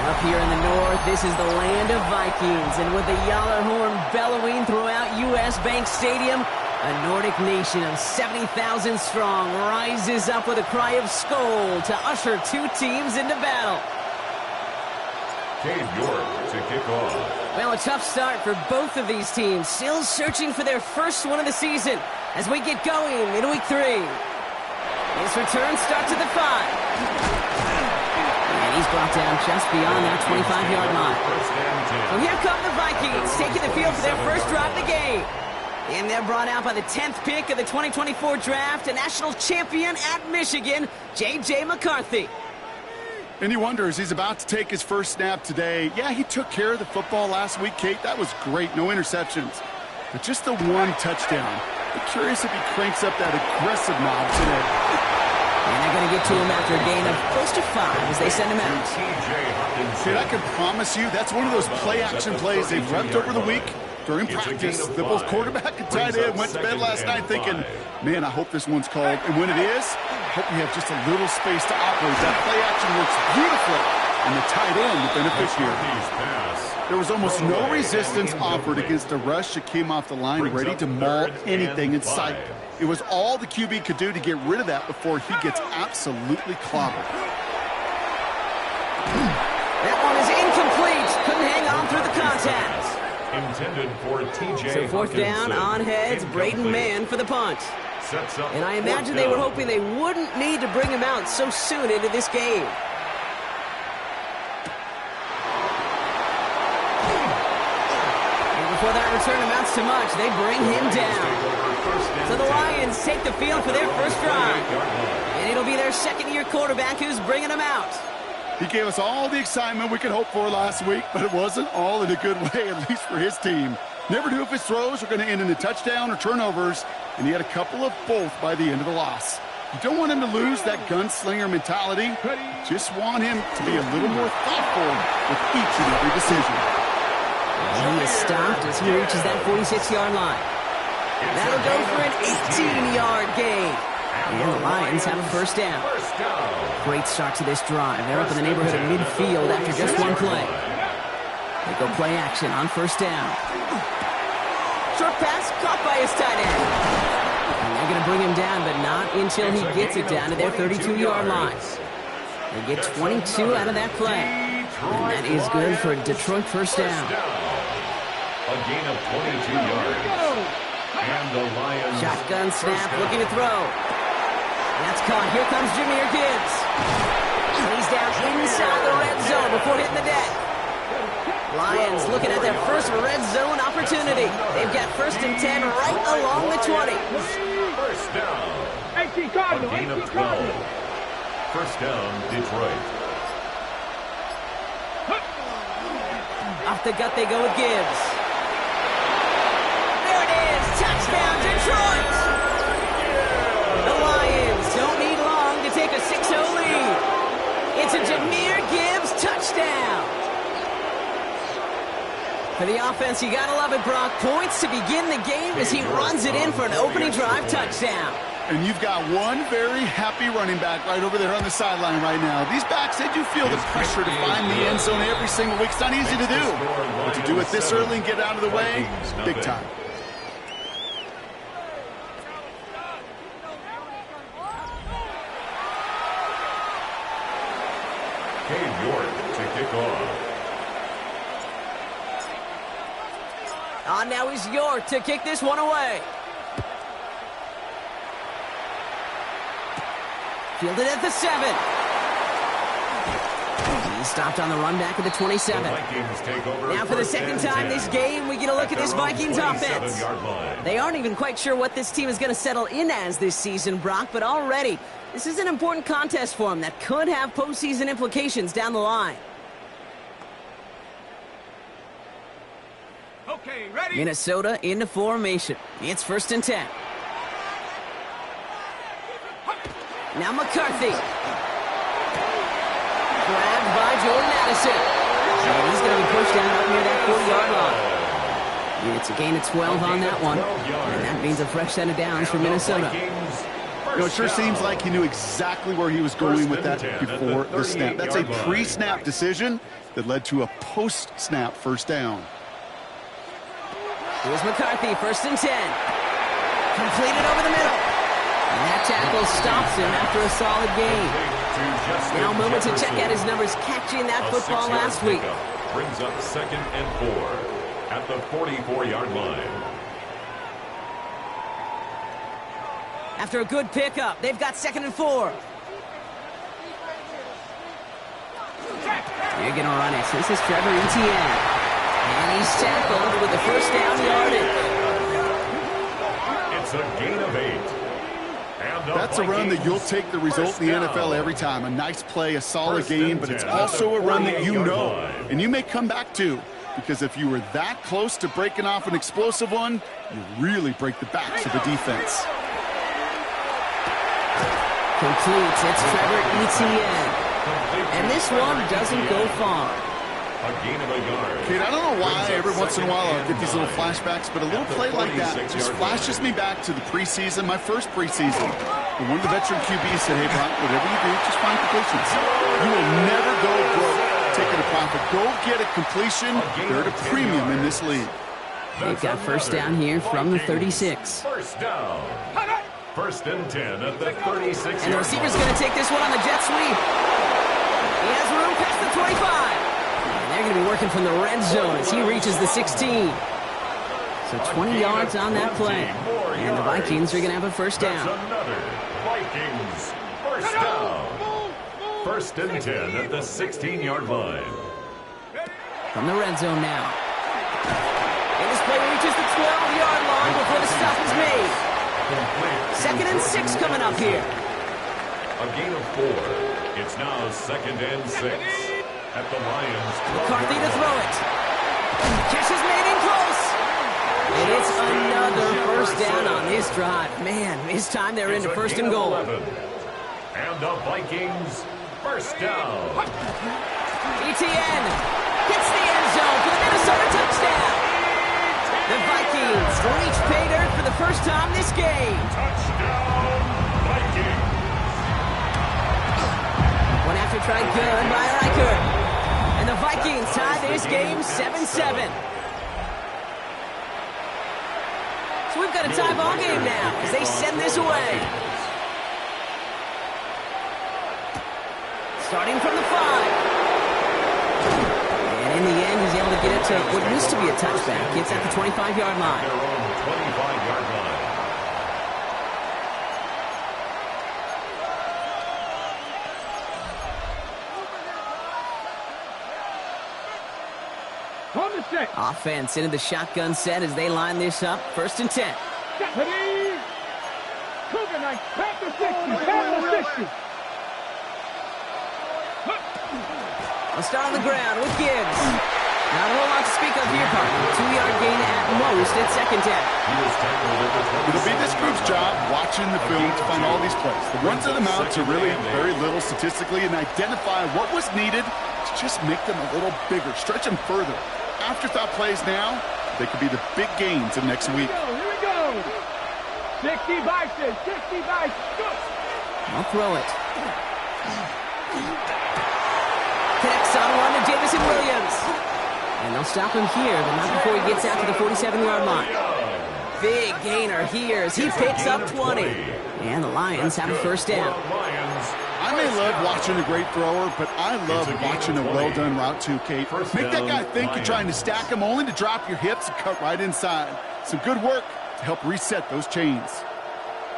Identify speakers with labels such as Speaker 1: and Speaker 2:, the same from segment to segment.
Speaker 1: Up here in the north, this is the land of Vikings, and with the Yallar horn bellowing throughout U.S. Bank Stadium, a Nordic nation of 70,000 strong rises up with a cry of Skål to usher two teams into battle.
Speaker 2: Cade York to kick off.
Speaker 1: Well, a tough start for both of these teams, still searching for their first one of the season as we get going in week 3. His return starts at the 5. And he's brought down just beyond that 25-yard line. So here come the Vikings, taking the field for their first drive of the game. And they're brought out by the 10th pick of the 2024 draft, a national champion at Michigan, J.J. McCarthy.
Speaker 3: And he wonders, he's about to take his first snap today. Yeah, he took care of the football last week, Kate. That was great. No interceptions. But just the one touchdown. I'm curious if he cranks up that aggressive knob today.
Speaker 1: And they're going to get to him after a gain of close to 5 as they send him out.
Speaker 3: Kate, I can promise you that's one of those play-action plays they've repped over the week. During practice, the both quarterback and tight end went to bed last night thinking, man, I hope this one's called. And when it is, I hope you have just a little space to operate. That play action works beautifully, and the tight end, the beneficiary. There was almost no resistance offered against a rush that came off the line ready to maul anything in sight. It was all the QB could do to get rid of that before he gets absolutely clobbered.
Speaker 1: That one is incomplete. Couldn't hang on through the contact.
Speaker 2: Intended for TJ.
Speaker 1: So fourth down, on heads, Braden Mann for the punt. And I imagine they were hoping they wouldn't need to bring him out so soon into this game. And before that return amounts to much, they bring him down. So the Lions take the field for their first drive. And it'll be their second-year quarterback who's bringing them out.
Speaker 3: He gave us all the excitement we could hope for last week, but it wasn't all in a good way, at least for his team. Never knew if his throws were going to end in a touchdown or turnovers, and he had a couple of both by the end of the loss. You don't want him to lose that gunslinger mentality. Just want him to be a little more thoughtful with each and every decision.
Speaker 1: And he is stopped as he reaches that 46-yard line. That'll go for an 18-yard gain. And the Lions have a first down. Great start to this drive. They're up in the neighborhood of midfield after just one play. They go play action on first down. Short pass caught by his tight end. And they're going to bring him down, but not until he gets it down to their 32-yard line. They get 22 out of that play. And that is good for a Detroit first down.
Speaker 2: A gain of 22 yards. And the Lions.
Speaker 1: Shotgun snap, looking to throw. That's caught. Here comes Jahmyr Gibbs. He's down inside the red zone before hitting the deck. Lions looking at their first red zone opportunity. They've got first and 10 right along the 20.
Speaker 2: First down. A gain of 12. First down, Detroit.
Speaker 1: Off the gut they go with Gibbs. There it is. Touchdown, Detroit. The Lions don't need long to take a 6-0 lead. It's a Jahmyr Gibbs touchdown. For the offense, you gotta love it, Brock. Points to begin the game as he runs it in for an opening drive touchdown.
Speaker 3: And you've got one very happy running back right over there on the sideline right now. These backs, they do feel the pressure to find the end zone every single week. It's not easy to do. But to do it this early and get out of the way, big time.
Speaker 2: Cade York to kick off.
Speaker 1: On now is York to kick this one away. Fielded at the 7. He stopped on the run back at the 27. Now for the second time this game, we get a look at this Vikings offense. They aren't even quite sure what this team is going to settle in as this season, Brock, but already this is an important contest for them that could have postseason implications down the line.
Speaker 4: Okay, ready?
Speaker 1: Minnesota into formation. It's first and 10. Now McCarthy. Grabbed by Jordan Addison. And he's going to be pushed down up near that 40-yard line. It's a gain of 12 on that one. And that means a fresh set of downs for Minnesota.
Speaker 3: It sure seems like he knew exactly where he was going with that before the snap. That's a pre-snap decision that led to a post-snap first down.
Speaker 1: Here's McCarthy, 1st and 10. Completed over the middle. And that tackle stops him after a solid gain. Now a moment to check out his numbers catching that football last week.
Speaker 2: Brings up 2nd and 4 at the 44-yard line.
Speaker 1: After a good pickup, they've got 2nd and 4. They're going to run it. This is Trevor Etienne. And he's tackled with the first down yardage.
Speaker 2: It's a gain of 8.
Speaker 3: That's a run that you'll take the result in the NFL every time. A nice play, a solid game, but it's also a run that you know and you may come back to, because if you were that close to breaking off an explosive one, you really break the backs of the defense.
Speaker 1: Completes. It's Trevor Etienne. And this one doesn't go far.
Speaker 2: A gain of a yard.
Speaker 3: Kate, I don't know why every once in a while I'll get these little flashbacks, but a little play like that just flashes me back to the preseason, my first preseason. When one of the veteran QBs said, hey, Brock, whatever you do, just find completions. You will never go broke taking a profit. Go get a completion. They're at a premium in this league.
Speaker 1: They've got first down here from the 36.
Speaker 2: First down. 1st and 10 at the 36.
Speaker 1: And the receiver's going to take this one on the jet sweep. He has room past the 25. They're going to be working from the red zone as he reaches the 16. So 20 yards on that play. And the Vikings are going to have a first down.
Speaker 2: Another Vikings first down. 1st and 10 at the 16-yard line.
Speaker 1: From the red zone now. And this play reaches the 12-yard line before the stop is made. 2nd and 6 coming up here.
Speaker 2: A gain of 4. It's now 2nd and 6. At the Lions.
Speaker 1: McCarthy to throw it. Catch is made in close. And it's another first down on this drive. Man, this time they're into 1st and goal.
Speaker 2: 11. And the Vikings first down.
Speaker 1: Etienne hits the end zone for the Minnesota touchdown. The Vikings reach pay dirt for the first time this game.
Speaker 2: Touchdown, Vikings.
Speaker 1: One after try good by Reichert. And the Vikings tie this game 7-7. So we've got a tie ball game now as they send this away. Starting from the 5. And in the end, he's able to get it to what used to be a touchback. It's at the 25-yard line.
Speaker 2: Their own 25-yard line.
Speaker 1: Offense into the shotgun set as they line this up. 1st and 10. I'll start on the ground with Gibbs. Not a whole lot to speak of here, partner. 2-yard gain at most at 2nd down.
Speaker 3: It'll be this group's job watching the film to find all these plays. The runs of the mounts are really very little statistically, and identify what was needed to just make them a little bigger, stretch them further. Afterthought plays now, they could be the big gains of next week.
Speaker 4: Here we go. 60 Vikings, 60 Vikings.
Speaker 1: I'll throw it. Connects on one to Jamison Williams. And they'll stop him here, but not before he gets out to the 47-yard line. Big gainer here as he picks up 20. And the Lions have a first down.
Speaker 3: I may love watching a great thrower, but I love watching a well-done route too, Kate. Make that guy think you're trying to stack him only to drop your hips and cut right inside. Some good work to help reset those chains.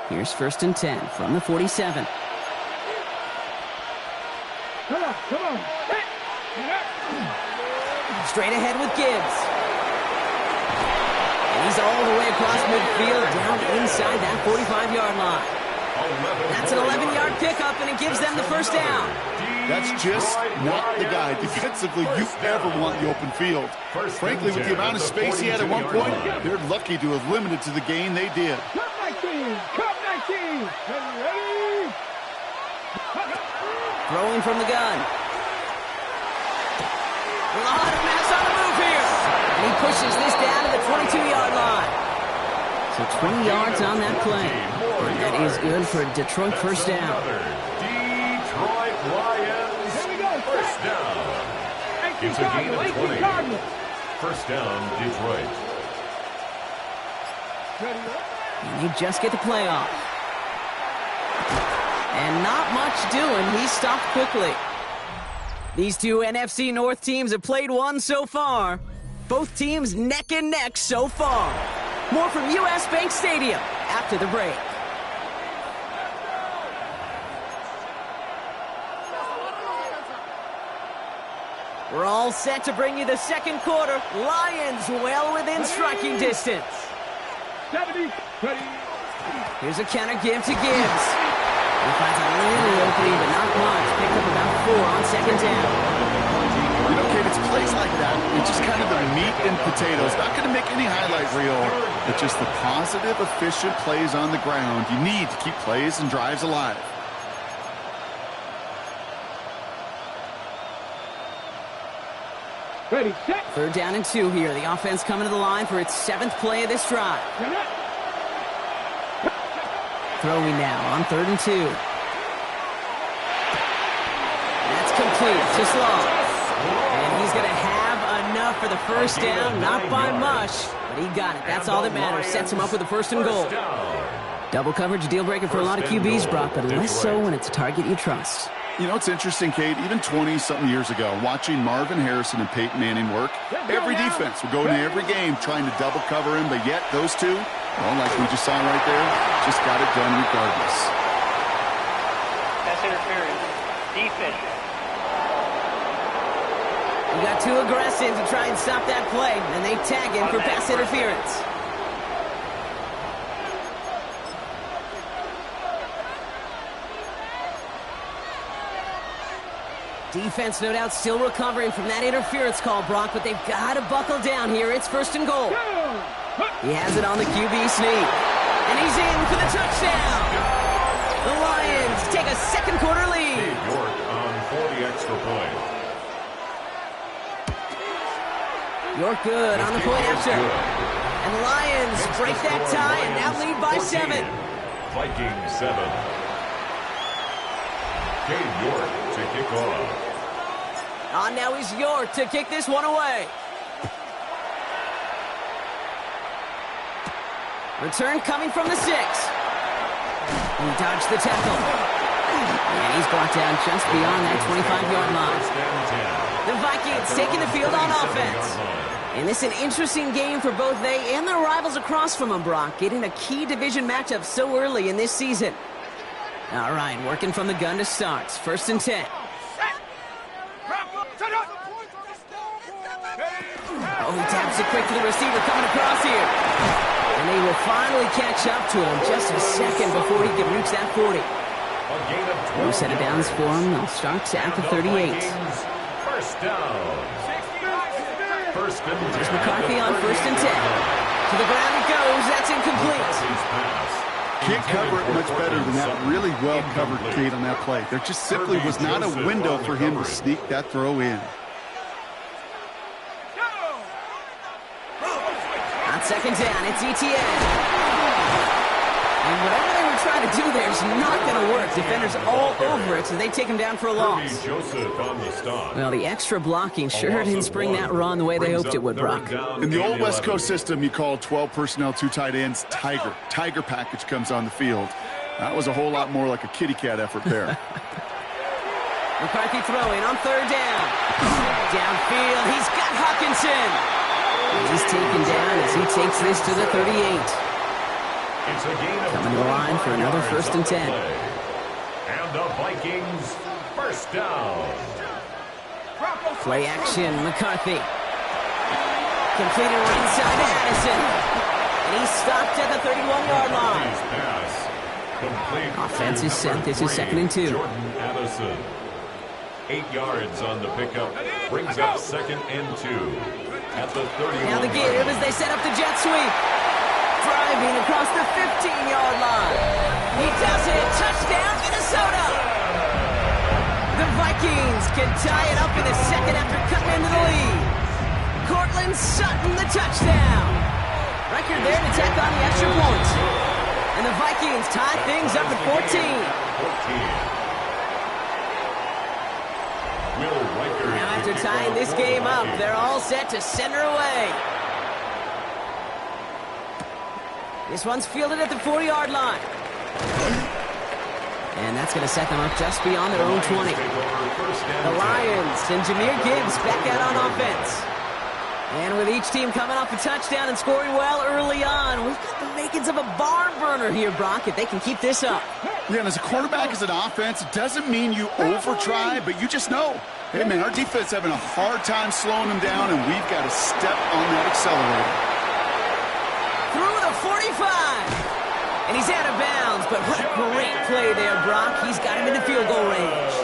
Speaker 1: Here's 1st and 10 from the 47.
Speaker 4: Come on, come on.
Speaker 1: Straight ahead with Gibbs. And he's all the way across midfield down inside that 45-yard line. That's an 11-yard pickup, and it gives them the first down.
Speaker 3: That's just not the guy defensively you ever want in the open field. Frankly, with the amount of space he had at one point, they're lucky to have limited to the gain they did.
Speaker 4: Come 19, come 19. Ready?
Speaker 1: Throwing from the gun. A lot of mass on the move here. And he pushes this down to the 22-yard line. So 20 yards on that play. And that is good for a Detroit first down.
Speaker 2: Detroit Lions first down. It's a gain of 20. First down, Detroit.
Speaker 1: And they just get the play off. And not much doing. He stopped quickly. These two NFC North teams have played one so far. Both teams neck and neck so far. More from US Bank Stadium after the break. We're all set to bring you the second quarter. Lions well within striking distance.
Speaker 4: 70, ready.
Speaker 1: Here's a counter give to Gibbs. He finds a little opening, but not much. Picked up about 4 on second down.
Speaker 3: You know, Kate, it's plays like that. It's just kind of the meat and potatoes. Not going to make any highlight reel, but just the positive, efficient plays on the ground. You need to keep plays and drives alive.
Speaker 4: Ready, set.
Speaker 1: Third down and 2 here. The offense coming to the line for its 7th play of this drive. Throwing now on 3rd and 2. That's complete to Slow. And he's going to have enough for the first down. Not by much, but he got it. That's all that matters. Sets him up with a 1st and goal. Double coverage deal breaker for a lot of QBs, Brock, but less so when it's a target you trust.
Speaker 3: You know, it's interesting, Kate, even 20-something years ago, watching Marvin Harrison and Peyton Manning work, every defense would go into every game trying to double cover him, but yet those two, well, like we just saw right there, just got it done regardless.
Speaker 5: Pass interference. Defense.
Speaker 1: We got too aggressive to try and stop that play, and they tag him for pass interference. Defense, no doubt, still recovering from that interference call, Brock, but they've got to buckle down here. It's 1st and goal. He has it on the QB sneak, and he's in for the touchdown. The Lions take a second quarter lead.
Speaker 2: York on for the extra point.
Speaker 1: York good on the point after. And the Lions break that tie and now lead by 7.
Speaker 2: Vikings 7. Cade York to kick off.
Speaker 1: On now is York to kick this one away. Return coming from the 6. He dodged the tackle. And he's brought down just beyond that 25-yard line. The Vikings taking the field on offense. And this is an interesting game for both they and their rivals across from them, Brock, getting a key division matchup so early in this season. All right, working from the gun to start. 1st and 10. Oh, he taps it quick to the receiver coming across here. And they will finally catch up to him just a second before he can reach that 40. No set of downs for him. They'll start at the 38.
Speaker 2: First down. First and 10.
Speaker 1: There's McCarthy on 1st and 10. To the ground it goes. That's incomplete.
Speaker 3: Can't cover it much better than that. Really well covered, Kate, on that play. There just simply was not a window for him to sneak that throw in.
Speaker 1: On 2nd down, it's ETN. And whatever they were trying to do there is not going to work. Defenders all over it, so they take him down for a loss. Well, the extra blocking sure didn't spring that run the way they hoped it would, Brock.
Speaker 3: In the old West Coast system, you call 12 personnel, 2 tight ends, Tiger. Tiger package comes on the field. That was a whole lot more like a kitty cat effort there.
Speaker 1: McCarthy throwing on 3rd down. Downfield, he's got Hawkinson. He's taken down as he takes this to the 38. Coming to the line for another 1st and 10.
Speaker 2: And the Vikings first down.
Speaker 1: Play action, McCarthy. Completed right inside to Addison. And he's stopped at the 31-yard line. Offense is set. This is 2nd and 2.
Speaker 2: Jordan Addison. 8 yards on the pickup. Brings up 2nd and 2. At the 31.
Speaker 1: Now the give as they set up the jet sweep. Driving across the 15-yard line. He does it. Touchdown, Minnesota. The Vikings can tie it up in the 2nd after cutting into the lead. Cortland Sutton, the touchdown. Record there to tack on the extra point. And the Vikings tie things up at 14. Now after tying this game up, they're all set to send her away. This one's fielded at the 40-yard line. And that's going to set them up just beyond their own 20. The Lions and Jahmyr Gibbs back out on offense. And with each team coming off a touchdown and scoring well early on, we've got the makings of a barn burner here, Brock, if they can keep this up.
Speaker 3: Yeah, and as a quarterback, as an offense, it doesn't mean you over-try, but you just know, hey, man, our defense having a hard time slowing them down, and we've got to step on that accelerator.
Speaker 1: Through the 45. And he's out of bounds, but what a great play there, Brock. He's got him in the field goal range.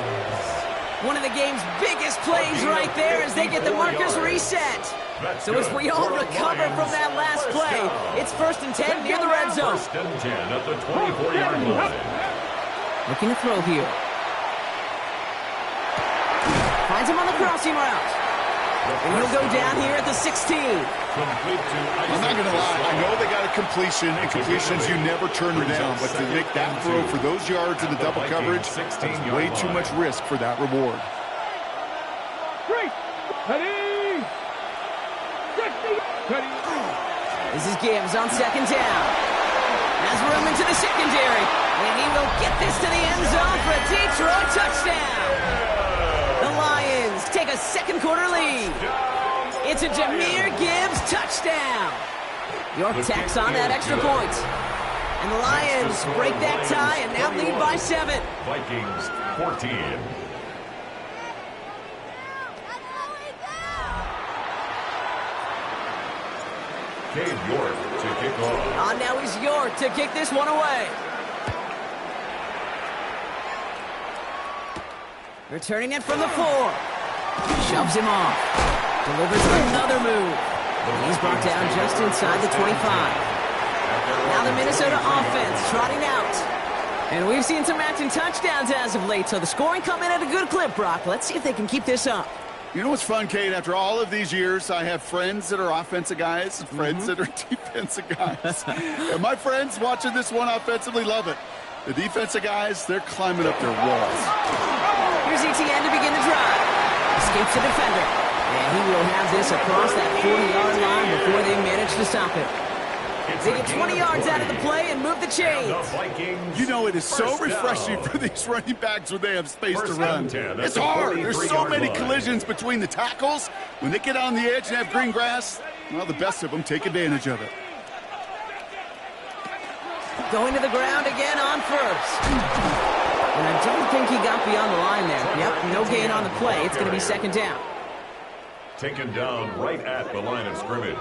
Speaker 1: One of the game's biggest plays right there as they get the markers reset. So as we all recover from that last play, it's 1st and 10 near the red zone.
Speaker 2: 1st and 10 at the 24-yard line.
Speaker 1: Looking to throw here. Finds him on the crossing route. And he'll go down here at the 16.
Speaker 3: I'm not going to lie. I know they got a completion, and completions, you never turn them down. But to make that throw for those yards in the double coverage, that's way too much risk for that reward.
Speaker 1: This is Gibbs on 2nd down. Has room into the secondary. And he will get this to the end zone for a Detroit touchdown. The Lions take a second quarter lead. It's a Jahmyr Gibbs touchdown. York tacks on that extra point. And the Lions break that tie and now lead by 7.
Speaker 2: Vikings 14. Cade York to kick off.
Speaker 1: On now is York to kick this one away. Returning it from the 4. Shoves him off. Delivers another move. He's brought down just inside the 25. Now the Minnesota offense trotting out. And we've seen some matching touchdowns as of late, so the scoring coming at a good clip, Brock. Let's see if they can keep this up.
Speaker 3: You know what's fun, Kate? After all of these years, I have friends that are offensive guys, friends that are defensive guys. And my friends watching this one offensively love it. The defensive guys, they're climbing up their walls.
Speaker 1: Here's ETN to begin the drive. Escapes the defender. And he will have this across that 40-yard line before they manage to stop it. They get 20 yards out of the play and move the chains.
Speaker 3: You know, it is so refreshing for these running backs when they have space to run. It's hard. There's so many collisions between the tackles. When they get on the edge and have green grass, well, the best of them take advantage of it.
Speaker 1: Going to the ground again on first. And I don't think he got beyond the line there. Yep, no gain on the play. It's going to be 2nd down.
Speaker 2: Taken down right at the line of scrimmage.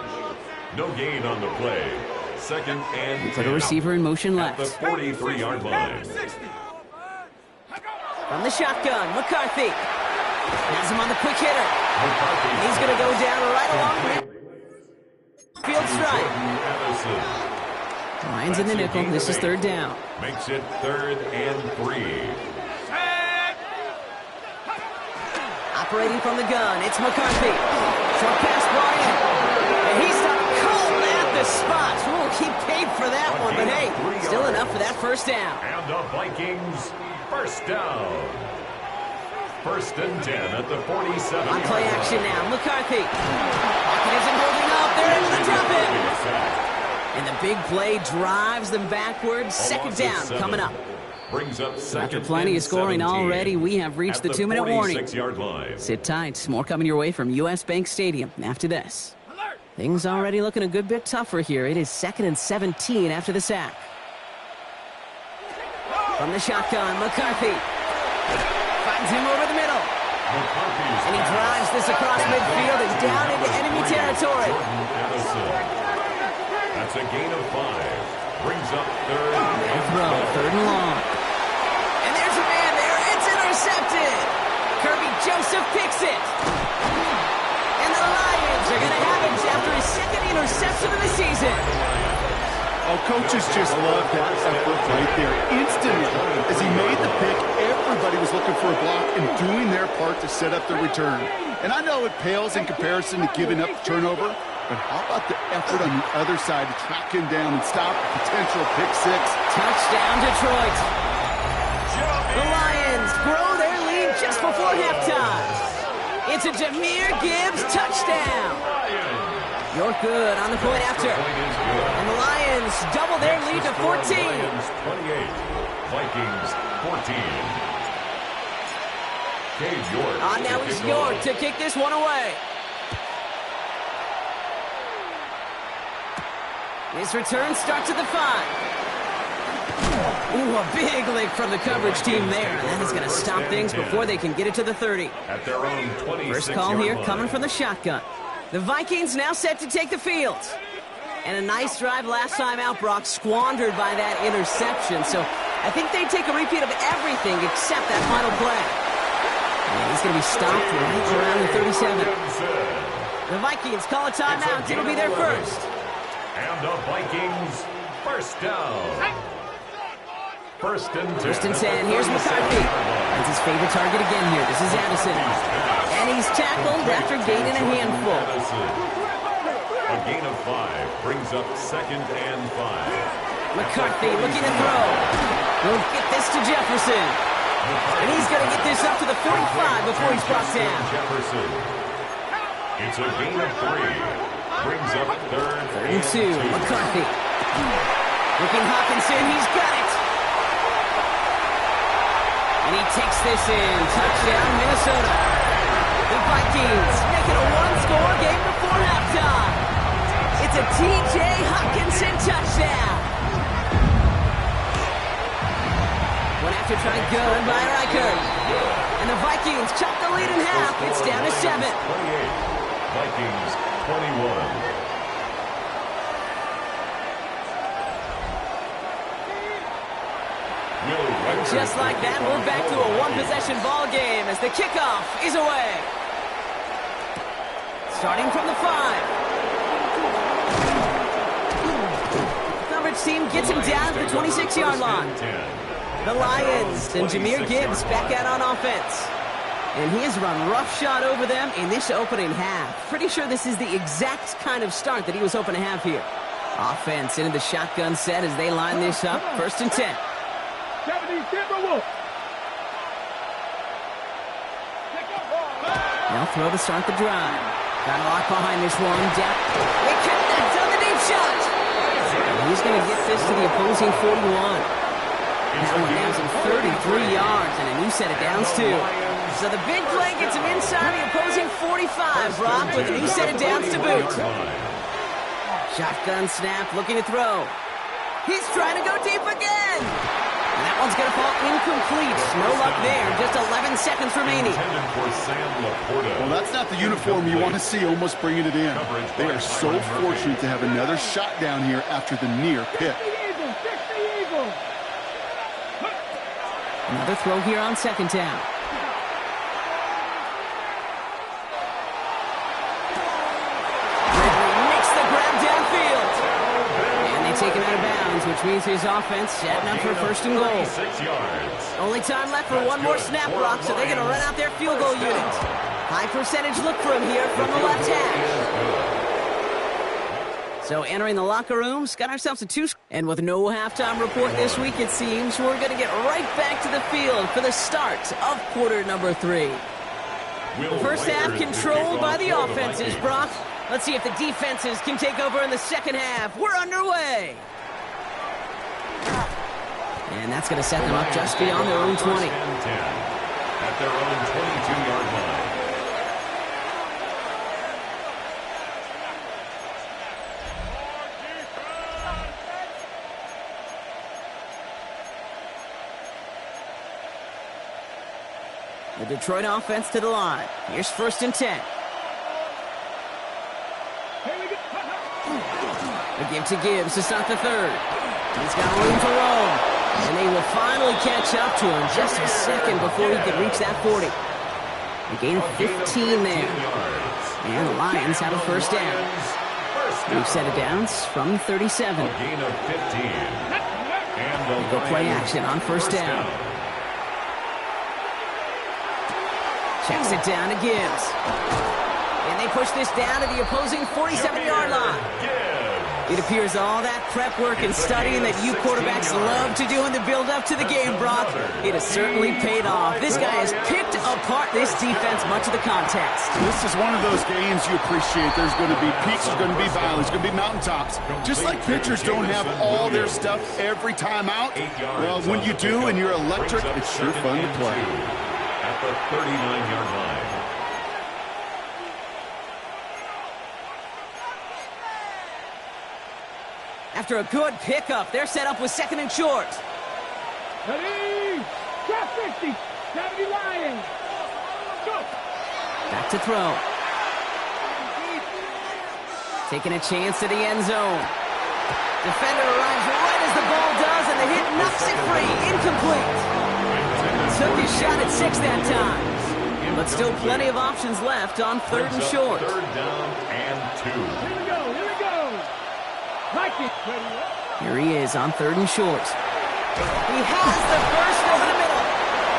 Speaker 2: No gain on the play. 2nd and 10.
Speaker 1: Put a receiver in motion left.
Speaker 2: At the 43-yard line.
Speaker 1: From the shotgun, McCarthy. Has him on the quick hitter. He's going to go down right along the field strike. Lions in the nickel. This is 3rd down.
Speaker 2: Makes it 3rd and 3.
Speaker 1: Operating from the gun, it's McCarthy. Short pass brought in. And he's cold at the spot. Ooh, he paid for that one, but hey, still enough for that 1st down.
Speaker 2: And the Vikings, 1st down. 1st and 10 at the 47.
Speaker 1: On play action now, McCarthy. Pocket isn't holding up. They're able to drop it. And the big play drives them backwards. 2nd down coming up.
Speaker 2: Brings up 2nd.
Speaker 1: After plenty of scoring already, we have reached the 2-minute warning.
Speaker 2: Line.
Speaker 1: Sit tight. More coming your way from U.S. Bank Stadium after this. Things already looking a good bit tougher here. It is 2nd and 17 after the sack. From the shotgun, McCarthy. Finds him over the middle. And he drives this across midfield and down into enemy territory.
Speaker 2: That's a gain of 5. Brings up 3rd.
Speaker 1: And throw, 3rd and long. And there's a man there. It's intercepted. Kirby Joseph picks it. And the Lions are going to have it after his 2nd interception of the season.
Speaker 3: Oh, coaches just love that effort right there. Instantly, as he made the pick, everybody was looking for a block and doing their part to set up the return. And I know it pales in comparison to giving up the turnover, but how about the effort on the other side to track him down and stop a potential pick six?
Speaker 1: Touchdown, Detroit. The Lions grow their lead just before halftime. It's a Jahmyr Gibbs touchdown. You're good on the point after. And the Lions double their lead to 14.
Speaker 2: Lions 28, Vikings 14. Cade York.
Speaker 1: Now it's York to kick this one away. His return starts at the 5. Ooh, a big lick from the coverage team there. That is going to stop things before they can get it to the 30.
Speaker 2: At their own 26
Speaker 1: First call here coming from the shotgun. The Vikings now set to take the field. And a nice drive last time out, Brock, squandered by that interception. So I think they take a repeat of everything except that final play. And he's going to be stopped right around the 37. The Vikings call a timeout. It'll be their first.
Speaker 2: And the Vikings first down. First and 10.
Speaker 1: First and 10. Here's McCarthy. That's his favorite target again here. This is Addison. And he's tackled after gaining a handful.
Speaker 2: A gain of 5 brings up second and 5.
Speaker 1: McCarthy looking to throw. He'll get this to Jefferson. And he's going to get this up to the 45 before he's brought down.
Speaker 2: Jefferson. It's a gain of 3. Brings up third
Speaker 1: and 2. McCarthy. Looking Hawkinson. He's got it. And he takes this in. Touchdown, Minnesota. The Vikings make it a one-score game before halftime. It's a T.J. Hawkinson touchdown. One after try good by Riker. And the Vikings chop the lead in half. It's down to 7.
Speaker 2: 28. Vikings 21.
Speaker 1: Just like that, we're back to a one-possession ball game as the kickoff is away. Starting from the 5. Coverage team gets him down to the 26-yard line. The Lions and Jahmyr Gibbs back out on offense. And he has run roughshod over them in this opening half. Pretty sure this is the exact kind of start that he was hoping to have here. Offense into the shotgun set as they line this up. First and 10.
Speaker 4: 70 Timberwolves.
Speaker 1: Now throw to start the drive. Got a lock behind this one. Depth. They connect on the deep shot. And he's going to get this to the opposing 41. That one now's in 33 yards, and a new set of downs, too. So the big play gets him inside the opposing 45, Brock, with a new set of downs to boot. Shotgun snap, looking to throw. He's trying to go deep again. And that one's going to fall incomplete. No luck there. Just 11 seconds remaining.
Speaker 3: Well, that's not the uniform you want to see almost bringing it in. They are so fortunate to have another shot down here after the near pick.
Speaker 1: Another throw here on second down. Taken out of bounds, which means his offense setting up for first and goal.
Speaker 2: 6 yards.
Speaker 1: Only time left for one more snap block, so they're going to run out their field goal unit. High percentage look for him here from the left hash. So entering the locker rooms, got ourselves a 2. And with no halftime report this week, it seems, we're going to get right back to the field for the start of quarter number 3. The first half controlled by the offenses, Brock. Let's see if the defenses can take over in the second half. We're underway. And that's going to set them up just beyond their own 20.
Speaker 2: At their own 22-yard line.
Speaker 1: The Detroit offense to the line. Here's first and 10. A give to Gibbs to start the 3rd. He's got room to roam. And they will finally catch up to him just a second before he can reach that 40. A gain of 15 there. And the Lions have a first down. We've set it down from 37.
Speaker 2: A gain of 15. And
Speaker 1: They go play action on first down. Checks it down to Gibbs. And they push this down to the opposing 47-yard line. It appears all that prep work and studying that you quarterbacks love to do in the build-up to the game, Brock, it has certainly paid off. This guy has picked apart this defense much of the contest.
Speaker 3: This is one of those games you appreciate. There's going to be peaks, there's going to be valleys, there's going to be mountaintops. Just like pitchers don't have all their stuff every time out, well, when you do and you're electric, it's sure fun to play.
Speaker 2: At the 39-yard line.
Speaker 1: After a good pickup, they're set up with second and short.
Speaker 4: Ready? Drop 50. 70 Lions. Go.
Speaker 1: Back to throw. Taking a chance to the end zone. Defender arrives right as the ball does, and the hit knocks it free. Incomplete. Took his shot at 6 that time. But still plenty of options left on third and short.
Speaker 2: Third down and 2.
Speaker 4: Here we go. Here we go. Vikings.
Speaker 1: Here he is on third and short. He has the first over the middle.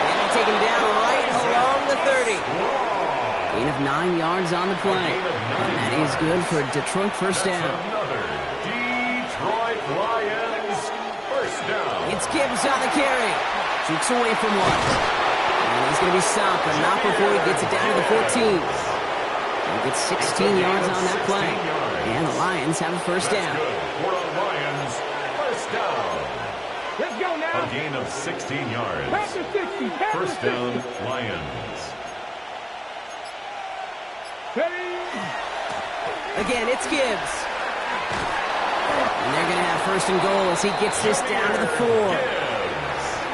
Speaker 1: And they take him down right along the 30. Gain of 9 yards on the play. And that is good for a Detroit first down.
Speaker 2: Another Detroit Lions first down.
Speaker 1: It's Gibbs on the carry. Cheeks away from one. And he's going to be stopped, but not before he gets it down to the 14. He'll get 16 yards on that play. And the Lions have a first down.
Speaker 2: For the Lions, first down.
Speaker 4: Let's go now.
Speaker 2: A gain of 16 yards.
Speaker 4: Pass the 60. Pass the
Speaker 2: First
Speaker 4: 60.
Speaker 2: down, Lions.
Speaker 4: Ready?
Speaker 1: Again, it's Gibbs. And they're going to have first and goal as he gets this down to the 4.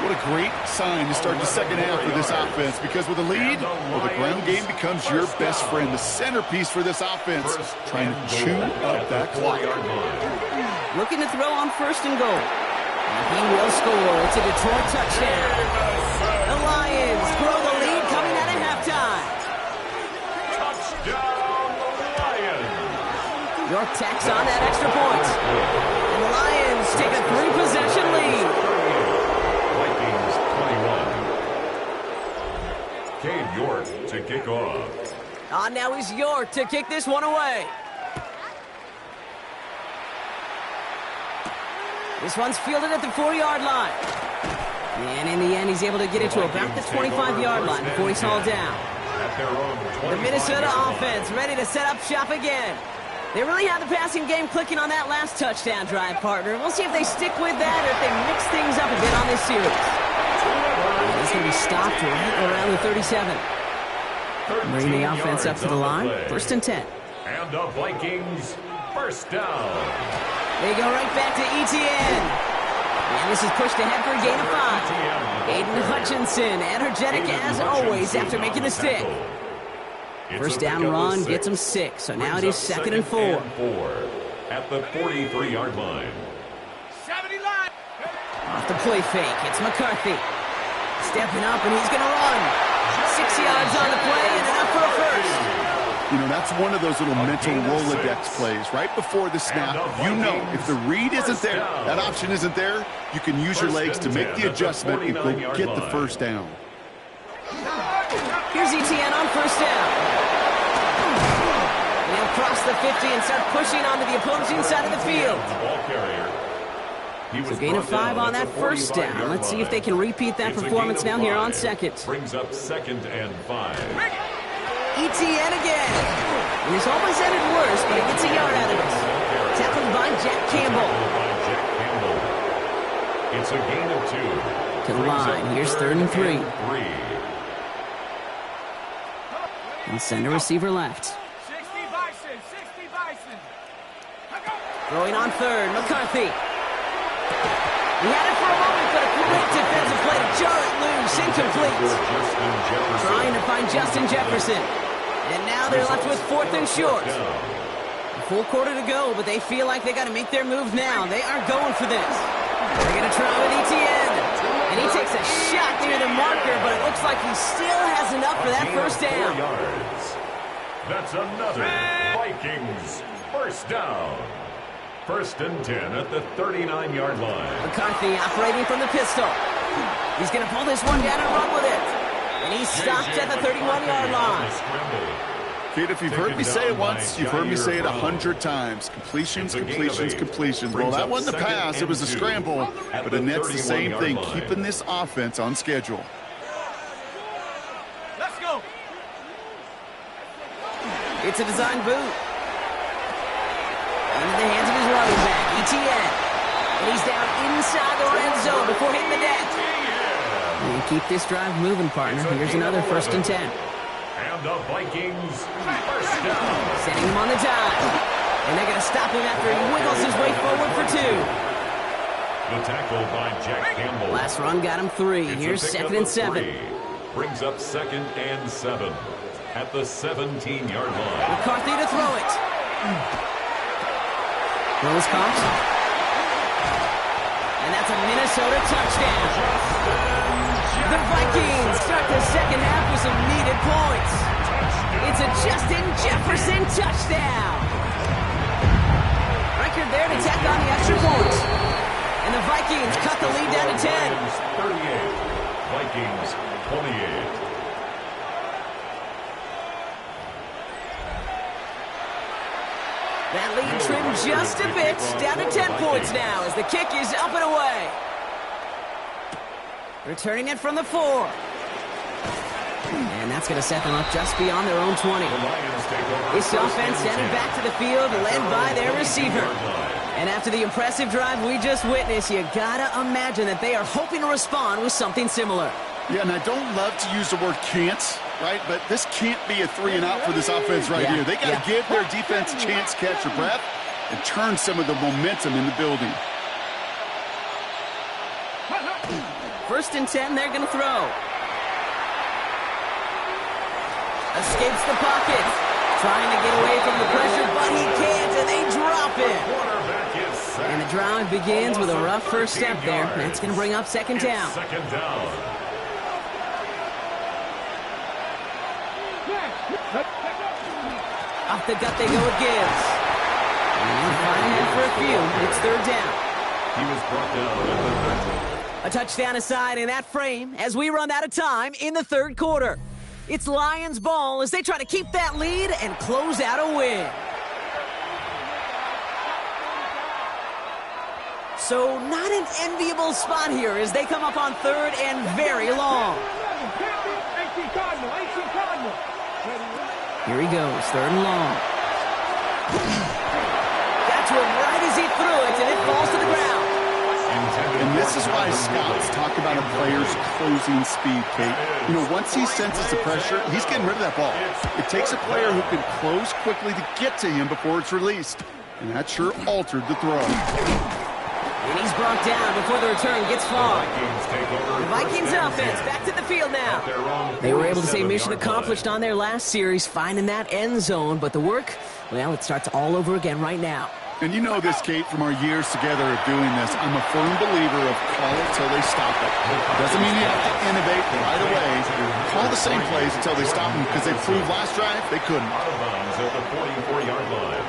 Speaker 3: What a great sign to start the second half for this offense, because with a lead, well, the ground game becomes your best friend, the centerpiece for this offense, trying to chew up that clock.
Speaker 1: Looking to throw on first and goal. And he will score. It's a Detroit touchdown. The Lions grow the lead coming out of halftime.
Speaker 2: Touchdown, Lions.
Speaker 1: York tacks on that extra point. And the Lions take a 3-possession lead.
Speaker 2: Vikings 21. Cade York to kick off.
Speaker 1: Now is York to kick this one away. This one's fielded at the 4-yard line. And in the end, he's able to get it to about the 25-yard line before he's hauled down. The Minnesota offense ready to set up shop again. They really have the passing game clicking on that last touchdown drive, partner. We'll see if they stick with that or if they mix things up a bit on this series. And he's going to be stopped right around the 37. Bringing the offense up to the line. First and 10.
Speaker 2: And the Vikings first down.
Speaker 1: They go right back to Etienne. And this is pushed ahead for a gain of 5. Aiden Hutchinson, energetic as always after making the stick. First down run gets him 6, so now it is second and 4.
Speaker 2: At the 43-yard line.
Speaker 4: 70 line.
Speaker 1: Off the play fake, it's McCarthy. Stepping up, and he's going to run. 6 yards on the play, and enough for a first.
Speaker 3: You know, that's one of those little mental Rolodex plays. Right before the snap, you know if the read isn't there, that option isn't there, you can use your legs to make the adjustment and go get the first down.
Speaker 1: Here's Etienne on first down. They'll cross the 50 and start pushing onto the opposing side of the field. So gain of 5 on that first down. Let's see if they can repeat that performance now here on second.
Speaker 2: Brings up second and 5.
Speaker 1: Etienne again. And this almost ended worse, but he gets a yard out of it. Tackled by Jack Campbell.
Speaker 2: It's a gain of 2.
Speaker 1: To the line. Here's third and 3. And send a receiver left.
Speaker 4: 60 Bison. 60 Bison.
Speaker 1: Throwing on third. McCarthy. He had it for a moment, but a great defensive play to jar it loose. Incomplete. Trying to find Justin Jefferson. And now they're left with fourth and short. A full quarter to go, but they feel like they got to make their move now. They are going for this. They're going to try with Etienne. And he takes a shot near the marker, but it looks like he still has enough for that first down.
Speaker 2: That's another Vikings first down. 1st and 10 at the 39-yard line.
Speaker 1: McCarthy operating from the pistol. He's going to pull this one down and run with it. And he's stopped at the 31-yard line.
Speaker 3: Kid, if you've heard me say it once, you've heard me say it 100 times. Completions, completions, completions. Well, that wasn't a pass. It was a scramble. But Annette's the same thing, keeping this offense on schedule.
Speaker 4: Let's go.
Speaker 1: It's a design boot. Into the hands of his running back, Etienne. And he's down inside the red zone before hitting the net. And keep this drive moving, partner. Here's another 1st and 10.
Speaker 2: And the Vikings first down.
Speaker 1: Setting him on the dive. And they're going to stop him after he wiggles his way forward for 2.
Speaker 2: The tackle by Jack Campbell.
Speaker 1: Last run got him 3. Here's 2nd and 7.
Speaker 2: Brings up 2nd and 7 at the 17-yard line.
Speaker 1: McCarthy to throw it. Throw is caught. And that's a Minnesota touchdown. The Vikings start the second half with some needed points. It's a Justin Jefferson touchdown. Record there to tack on the extra point. And the Vikings cut the lead down to 10.
Speaker 2: 38. Vikings 28.
Speaker 1: That lead trimmed just a bit, down to 10 points now as the kick is up and away. Returning it from the 4. And that's going to set them up just beyond their own 20. This offense headed back to the field, led by their receiver. And after the impressive drive we just witnessed, you gotta imagine that they are hoping to respond with something similar.
Speaker 3: Yeah, and I don't love to use the word can't, right? But this can't be a 3-and-out for this offense right here. They got to give their defense a chance to catch their breath and turn some of the momentum in the building.
Speaker 1: 1st and 10, they're going to throw. Escapes the pocket. Trying to get away from the pressure, but he can't, and they drop it. And the drive begins with a rough first step there. That's going to bring up 2nd down.
Speaker 2: 2nd down.
Speaker 1: Off the gut they go with Gibbs. And fighting it for a few. It's 3rd down.
Speaker 2: He was brought down at the 30.
Speaker 1: A touchdown aside in that frame as we run out of time in the 3rd quarter. It's Lions ball as they try to keep that lead and close out a win. So not an enviable spot here as they come up on 3rd and very long. Here he goes, 3rd and long. Got to him right as he threw it, and it falls to the ground.
Speaker 3: And this is why scouts talk about a player's closing speed, Kate. You know, once he senses the pressure, he's getting rid of that ball. It takes a player who can close quickly to get to him before it's released. And that sure altered the throw.
Speaker 1: And he's brought down before the return gets far. The Vikings offense back to the field now. They were able to say mission accomplished on their last series, finding that end zone. But the work, well, it starts all over again right now.
Speaker 3: And you know this, Kate, from our years together of doing this. I'm a firm believer of call it till they stop it. Doesn't mean you have to innovate right away. Call the same plays until they stop them because they proved last drive they couldn't.
Speaker 2: Out of bounds at the 44-yard line.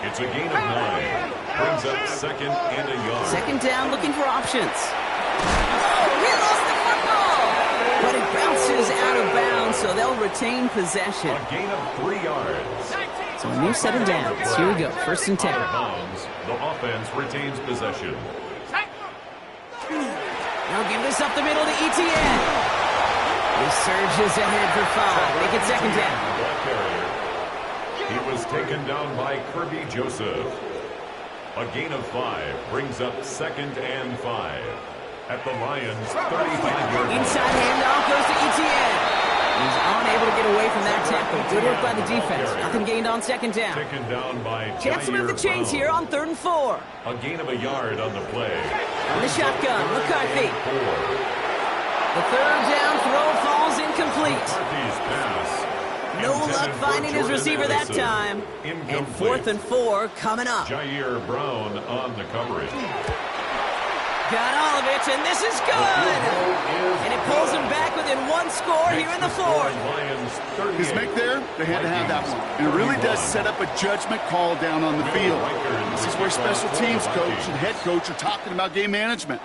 Speaker 2: It's a gain of 9. Brings up 2nd and a yard.
Speaker 1: 2nd down, looking for options. Oh, he lost the football! But it bounces out of bounds, so they'll retain possession.
Speaker 2: A gain of 3 yards.
Speaker 1: So a new set of downs. Here we go, 1st and 10.
Speaker 2: Out of bounds, the offense retains possession.
Speaker 1: Now give this up the middle to Etienne. He surges ahead for 5. Make it 2nd down.
Speaker 2: He was taken down by Kirby Joseph. A gain of 5 brings up 2nd and 5 at the Lions' 35-yard line.
Speaker 1: Inside handoff goes to Etienne. He's unable to get away from that tackle. Good work by the defense. Nothing gained on 2nd down.
Speaker 2: Taken down by
Speaker 1: Chance to move the chains here on 3rd and 4.
Speaker 2: A gain of a yard on the play.
Speaker 1: On the shotgun, McCarthy. The 3rd down throw falls incomplete.
Speaker 2: McCarthy's pass.
Speaker 1: No luck finding his receiver that time. And 4th and 4 coming up.
Speaker 2: Jair Brown on the coverage.
Speaker 1: got all of it, and this is good! And it pulls him back within one score here in the fourth.
Speaker 3: His make there, they had to have that one. And it really does set up a judgment call down on the field. This is where special teams coach and head coach are talking about game management.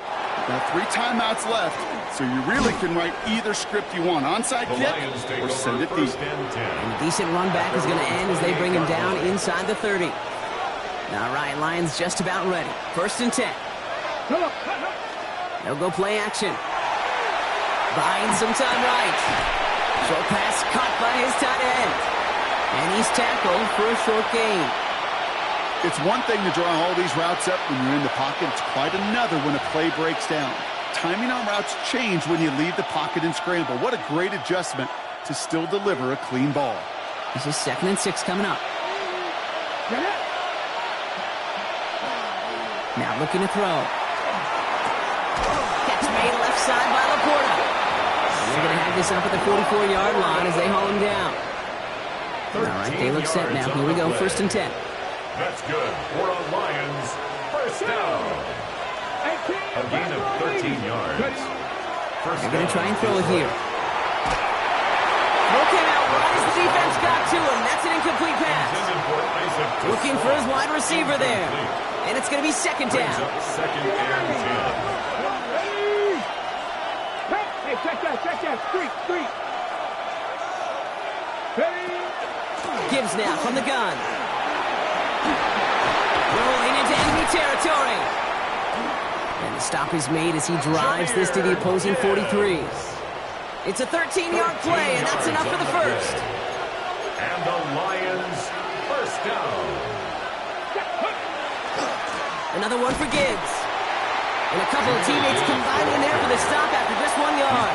Speaker 3: Got 3 timeouts left, so you really can write either script you want. Onside kick or send it deep.
Speaker 1: And a decent run back is going to end as they bring him down inside the 30. All right, Lions just about ready. 1st and 10. They'll go play action. Buying some time right. Short pass caught by his tight end. And he's tackled for a short gain.
Speaker 3: It's one thing to draw all these routes up when you're in the pocket. It's quite another when a play breaks down. Timing on routes change when you leave the pocket and scramble. What a great adjustment to still deliver a clean ball.
Speaker 1: This is 2nd and 6 coming up. Now looking to throw. Catch made left side by Laporta. And they're going to have this up at the 44-yard line as they haul him down. All right, they look set now. Here we go, 1st and 10.
Speaker 2: That's good for a Lions first down. A gain of 13 yards.
Speaker 1: They're going to try and throw it here. Throw came out right as the defense got to him. That's an incomplete pass. Looking for his wide receiver there. And it's going to be 2nd down.
Speaker 2: 2nd and 10.
Speaker 4: Hey, check that. Street.
Speaker 1: Gibbs now from the gun. Rolling into enemy territory. And the stop is made as he drives this to the opposing 43. It's a 13-yard play, and that's enough for the first.
Speaker 2: And the Lions first down.
Speaker 1: Another one for Gibbs. And a couple of teammates combined in there for the stop after just 1 yard.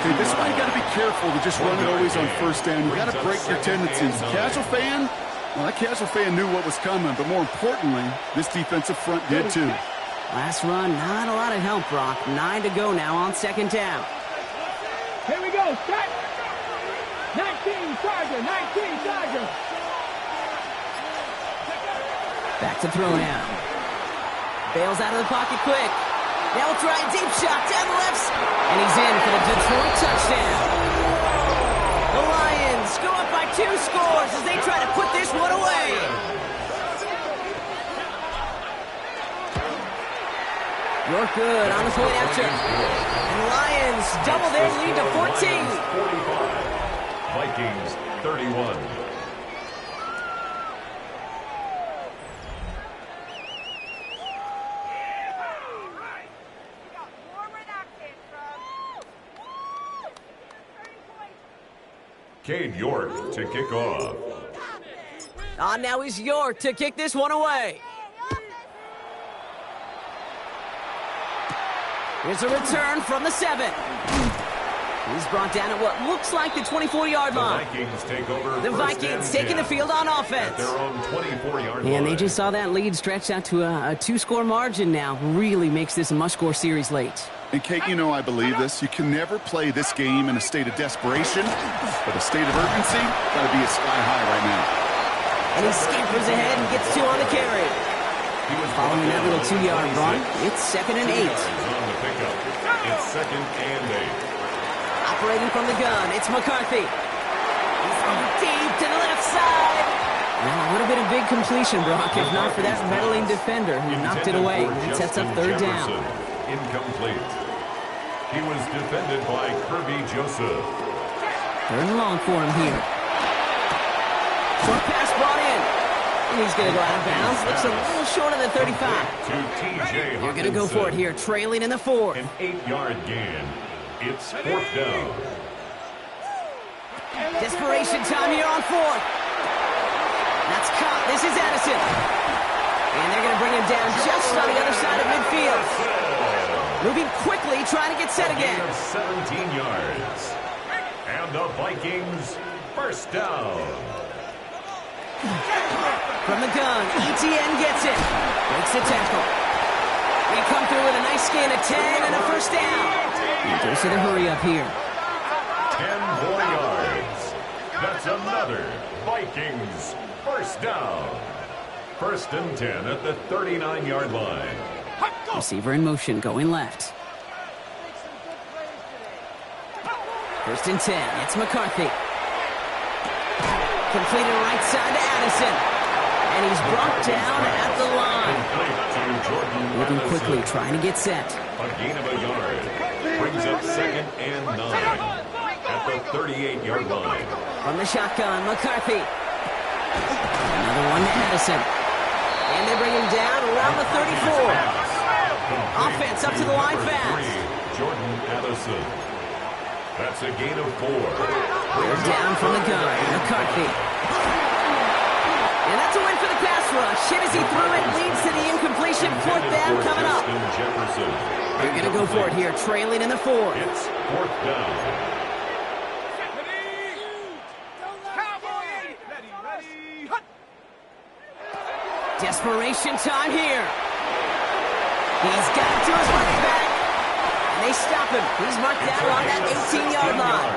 Speaker 3: Okay, this is why you got to be careful to just run it always on 1st down. You got to break your tendencies. Casual fan, well, that casual fan knew what was coming, but more importantly, this defensive front did too.
Speaker 1: Last run, not a lot of help, Brock. 9 to go now on 2nd down.
Speaker 4: Here we go, set. 19 Charger.
Speaker 1: Back to throw now. Bails out of the pocket quick. Now we'll try a deep shot down the left. And he's in for the Detroit touchdown. The Lions go up by 2 scores as they try to put this one away. You're good on the point after. And the Lions double their lead to 14.
Speaker 2: 45. Vikings 31. Cade York to kick off.
Speaker 1: Now is York to kick this one away. Here's a return from the 7. He's brought down at what looks like the 24-yard line.
Speaker 2: The Vikings take over.
Speaker 1: The Vikings taking the field on offense.
Speaker 2: At their own 24-yard line.
Speaker 1: And they just saw that lead stretch out to a 2-score margin now. Really makes this a must-score series late.
Speaker 3: And Kate, you know I believe this. You can never play this game in a state of desperation, but a state of urgency got to be as sky high right now.
Speaker 1: And he scampers ahead and gets 2 on the carry. Following that little 2-yard run, it's 2nd and 8.
Speaker 2: On the pickup. It's 2nd and 8.
Speaker 1: Operating from the gun, it's McCarthy. He's deep to the left side. Now a little bit of big completion, Brock, if not for that meddling defender who knocked it away. It sets up 3rd down.
Speaker 2: Incomplete. He was defended by Kirby Joseph.
Speaker 1: 3rd and long for him here. Short pass brought in. And he's going to go out of bounds. Looks a little short of the 35.
Speaker 2: To T.J.
Speaker 1: You're going to go for it here, trailing in the 4th.
Speaker 2: An 8-yard gain. It's 4th down.
Speaker 1: Desperation time here on 4th. That's caught. This is Addison. And they're going to bring him down just on the other side of midfield. Moving quickly, trying to get set again.
Speaker 2: 17 yards. And the Vikings first down.
Speaker 1: From the gun, ETN gets it. Breaks the tackle. We come through with a nice gain of 10 and a first down. He goes to the hurry up here.
Speaker 2: 10 more yards. That's another Vikings first down. 1st and 10 at the 39-yard line.
Speaker 1: Receiver in motion, going left. 1st and 10. It's McCarthy. Completed right side to Addison. And he's brought down at the line. Moving quickly, trying to get set.
Speaker 2: A gain of a yard. Brings up 2nd and 9. At the 38-yard line.
Speaker 1: From the shotgun, McCarthy. Another one to Addison. And they bring him down around the 34. Offense up to the line fast.
Speaker 2: Jordan Addison. That's a gain of 4.
Speaker 1: They're down from the gun. McCarthy. And that's a win for the pass rush. Hit as he threw it, leads to the incompletion. 4th down coming up. They're going to go for it here, trailing in the 4th.
Speaker 2: It's 4th down.
Speaker 1: Desperation time here. He's got it to his running back. And they stop him. He's marked down on that 18-yard line.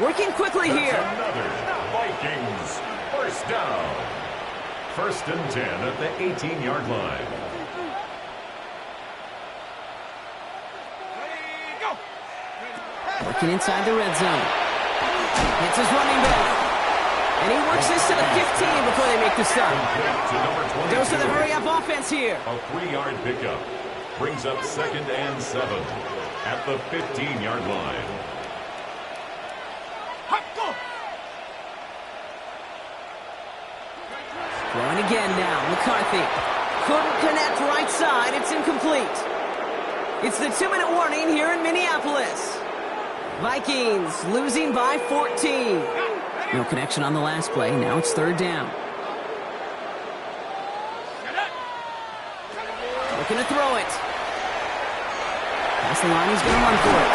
Speaker 1: Working quickly here.
Speaker 2: Another Vikings 1st down. 1st and 10 at the 18-yard line.
Speaker 1: Working inside the red zone. Hits his running back. And he works this to the 15 before they make the stop. Goes to the hurry-up offense here.
Speaker 2: A 3-yard pickup. Brings up 2nd and 7 at the 15-yard line.
Speaker 1: Throwing again now. McCarthy. Couldn't connect right side. It's incomplete. It's the 2-minute warning here in Minneapolis. Vikings losing by 14. No connection on the last play. Now it's 3rd down. Looking to throw it. Past the line, he's going to run for it.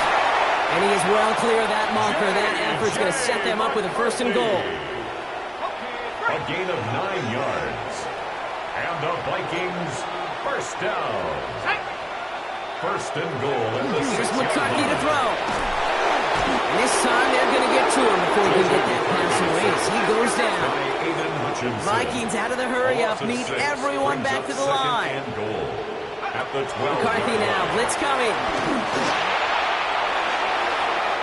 Speaker 1: And he is well clear of that marker. That effort's going to set them up with a 1st and goal.
Speaker 2: A gain of 9 yards. And the Vikings 1st down. 1st and goal at the 6-yard line.
Speaker 1: Here's McCarthy to throw. And this time they're going to get to him before he can get that pass away as he goes down. Vikings out of the hurry-up, meet everyone back to the line. McCarthy now, blitz coming.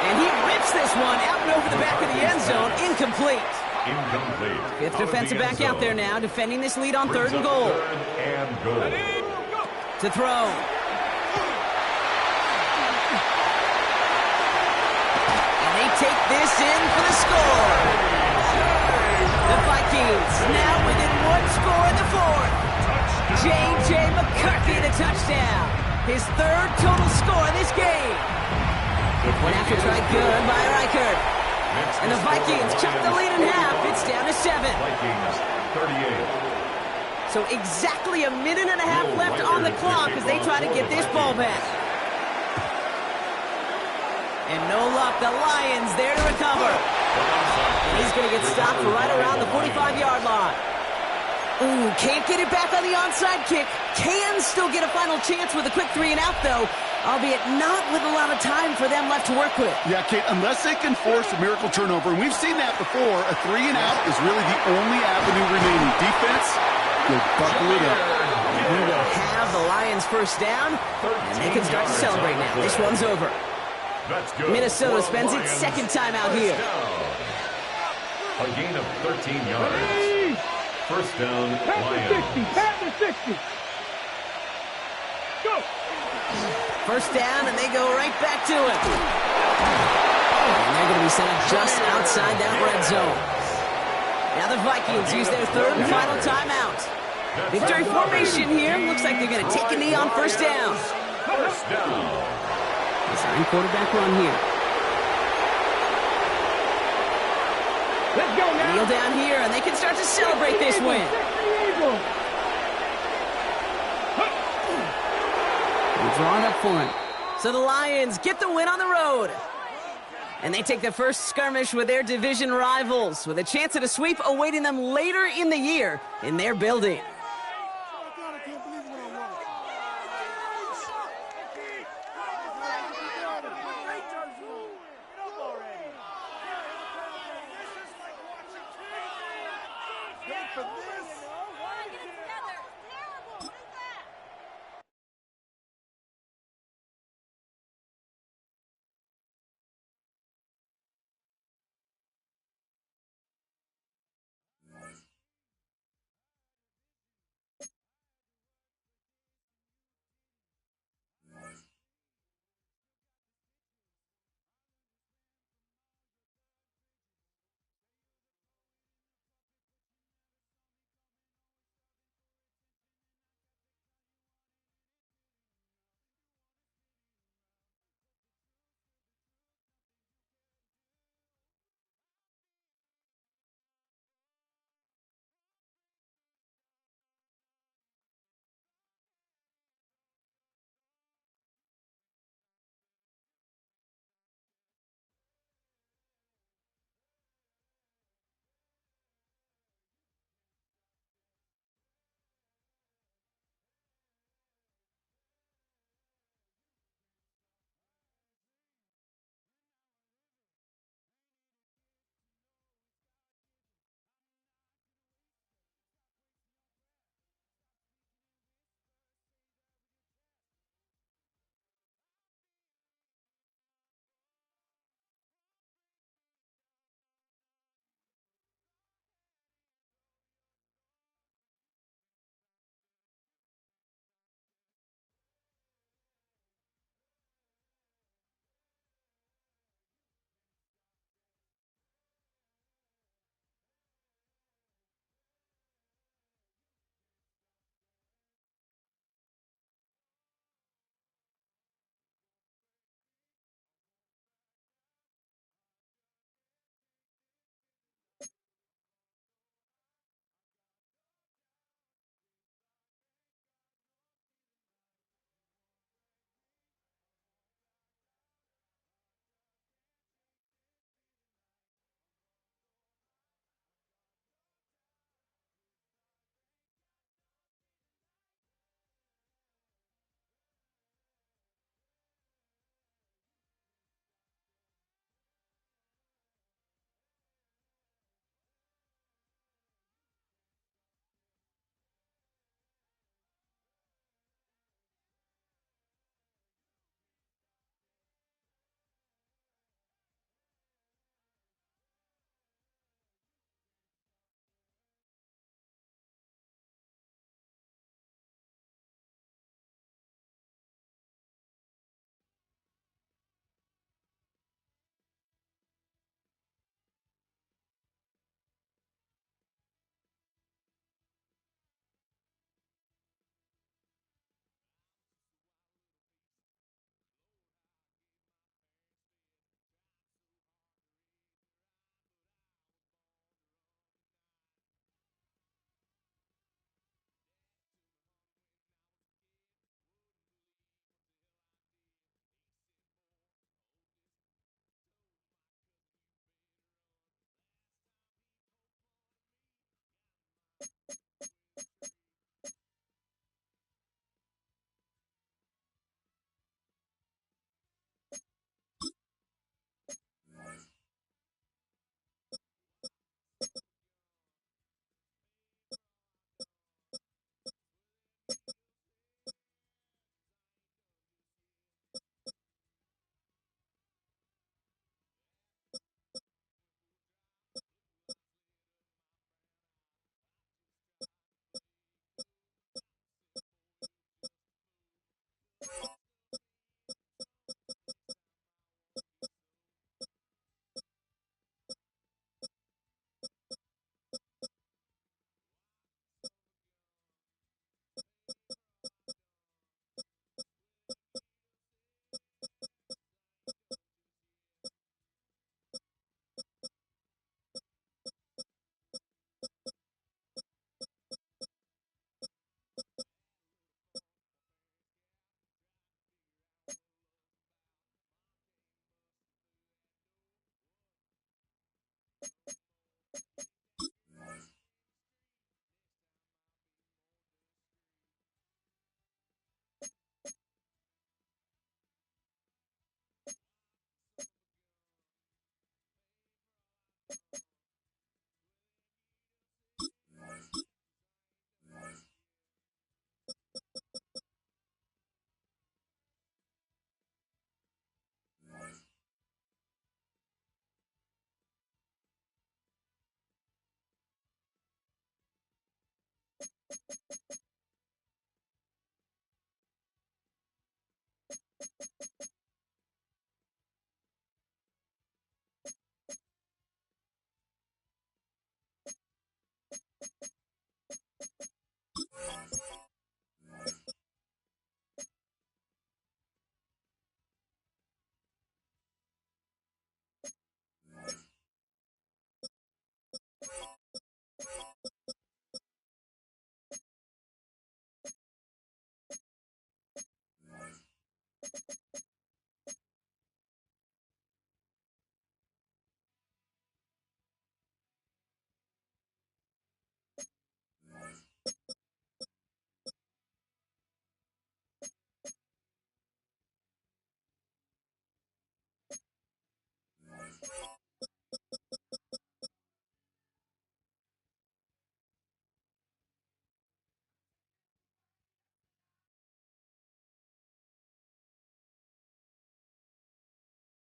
Speaker 1: And he rips this one out and over the back of the end zone, incomplete. 5th defensive back out there now, defending this lead on 3rd and goal. To throw. Take this in for the score. The Vikings now within 1 score in the 4th. J.J. McCarthy the touchdown. His 3rd total score in this game. One after try good by Reichert. And the Vikings chop the lead in half. It's down to 7.
Speaker 2: Vikings 38.
Speaker 1: So exactly a minute and a half left on the clock as they try to get this ball back. And no luck, the Lions there to recover. And he's going to get stopped right around the 45-yard line. Ooh, can't get it back on the onside kick. Can still get a final chance with a quick 3-and-out, though, albeit not with a lot of time for them left to work with.
Speaker 3: Yeah, Kate, unless they can force a miracle turnover, and we've seen that before, a 3-and-out is really the only avenue remaining. Defense, you'll buckle it up.
Speaker 1: We will have the Lions 1st down, and they can start to celebrate now. This one's over. Minnesota spends its 2nd time out here.
Speaker 2: A gain of 13 yards. 1st down, Lions.
Speaker 4: 60. Go.
Speaker 1: 1st down, and they go right back to it. And they're going to be set up just outside that red zone. Now the Vikings use their 3rd and final timeout. Victory formation here. Looks like they're going to take a knee on 1st down.
Speaker 2: 1st down.
Speaker 1: Design quarterback run here.
Speaker 4: Let's go now.
Speaker 1: Kneel down here, and they can start to celebrate this win. They're drawing up for him. So the Lions get the win on the road. And they take the first skirmish with their division rivals, with a chance at a sweep awaiting them later in the year in their building.
Speaker 6: For this.